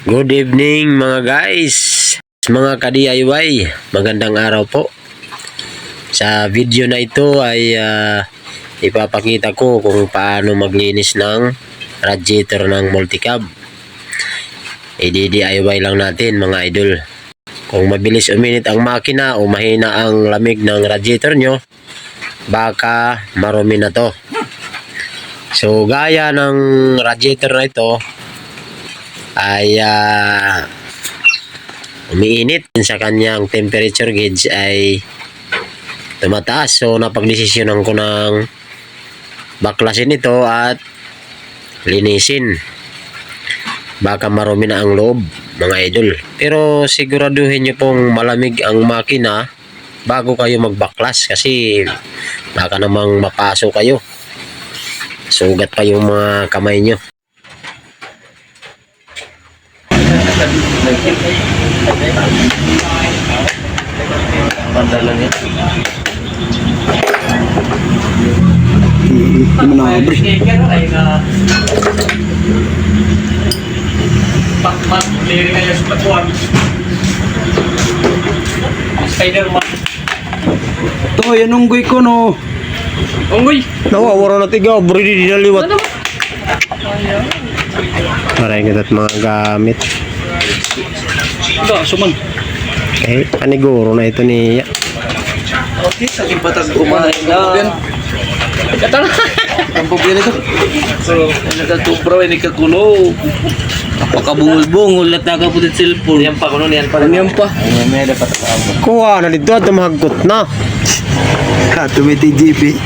Good evening mga guys, mga ka-DIY, magandang araw po. Sa video na ito ay ipapakita ko kung paano maglinis ng radiator ng multicab. I-DIY lang natin mga idol. Kung mabilis uminit ang makina o mahina ang lamig ng radiator nyo, baka marumi na to. So gaya ng radiator na ito ay umiinit sa kanyang temperature gauge ay tumataas. So napagdesisyonan ko ng baklasin ito at linisin, baka marumi na ang loob mga idol. Pero siguraduhin nyo pong malamig ang makina bago kayo magbaklas, kasi baka namang mapaso kayo, sugat pa yung mga kamay nyo. Pandalan yan. Pakmat, liring aja sa patuan. Spider-Man. Ito, yan unggoy ko no. Unggoy! Nawawara na tigaw, bridi dinaliwat. Maray nga mga gamit. Ito, suman. Eh, paniguro na ito niya. Okay, saking patag kumain na. Katang! Ang problema ito. So, nagkatubra, ini kakulo. Napakabungol-bungol at nakaputit cellphone. Yan pa, kuno yan pa. Yan pa. May dapat ako. Kuha na dito at mahagkot na. Tumiti GP.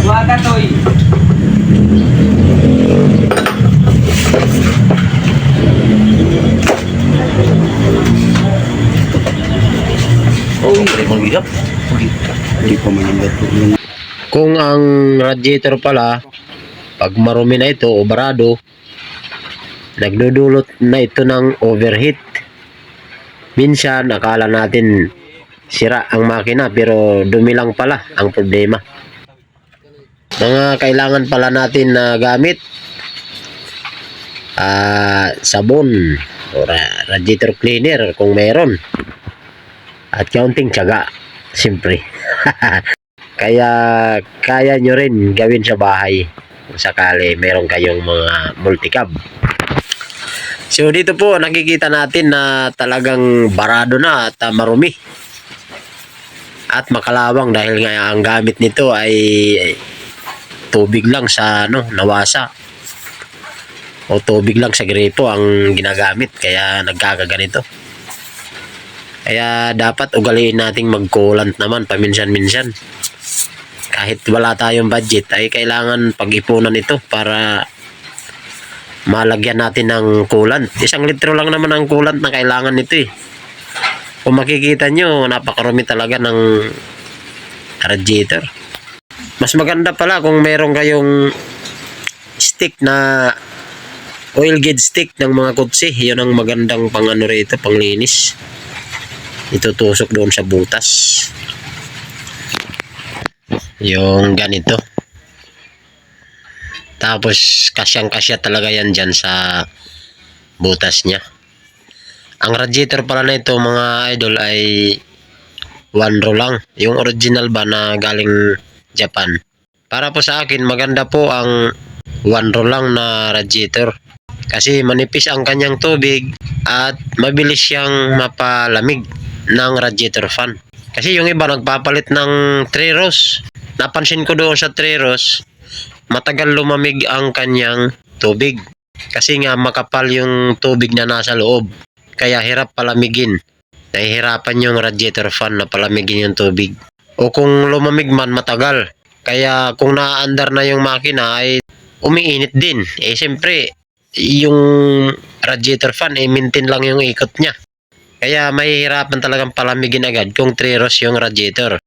Waka toy! Oh, hindi mo gihap. Hindi pa manimbat po yung... Kung ang radiator pala, pag marumi na ito o barado, nagdudulot na ito ng overheat. Minsan, akala natin sira ang makina, pero dumi lang pala ang problema. Mga kailangan pala natin na gamit, sabon o radiator cleaner kung meron, at kaunting tiyaga, siyempre. Kaya kaya nyo rin gawin sa bahay kung sakali meron kayong mga multicab. So dito po nakikita natin na talagang barado na at marumi at makalawang, dahil nga ang gamit nito ay tubig lang sa nawasa o tubig lang sa gripo ang ginagamit, kaya nagkakaganito. Kaya dapat ugaliin nating mag-coolant naman paminsan-minsan. Kahit wala tayong budget ay kailangan pag-ipunan ito para malagyan natin ng coolant. 1 litro lang naman ang coolant na kailangan nito eh. Kung makikita nyo, napakarumi talaga ng radiator. Mas maganda pala kung meron kayong stick na oil gauge stick ng mga kutsi. Yun ang magandang pang-ano rito, panglinis. Itutusok doon sa butas. Yung ganito. Tapos kasyang-kasya talaga yan dyan sa butas niya. Ang radiator pala na ito mga idol ay 1 row lang. Yung original ba na galing Japan. Para po sa akin maganda po ang 1 row lang na radiator. Kasi manipis ang kanyang tubig at mabilis siyang mapalamig ng radiator fan. Kasi yung iba nagpapalit ng 3 rows. Napansin ko doon sa 3 rows, matagal lumamig ang kanyang tubig. Kasi nga makapal yung tubig na nasa loob. Kaya hirap palamigin. Nahihirapan yung radiator fan na palamigin yung tubig. O kung lumamig man, matagal. Kaya kung naaandar na yung makina ay umiinit din. Eh siyempre, yung radiator fan maintain lang yung ikot niya. Kaya mahihirapan talagang palamigin agad kung 3 rows yung radiator.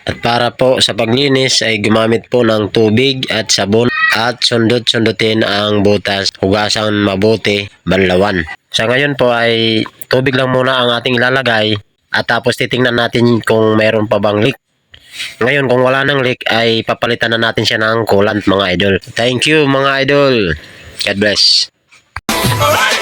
At para po sa paglinis ay gumamit po ng tubig at sabon at sundot-sundutin ang butas, hugasan mabuti, banlawan. Sa ngayon po ay tubig lang muna ang ating ilalagay at tapos titingnan natin kung mayroon pa bang leak. Ngayon kung wala nang leak ay papalitan na natin siya ng coolant mga idol. Thank you mga idol. God bless. Alright.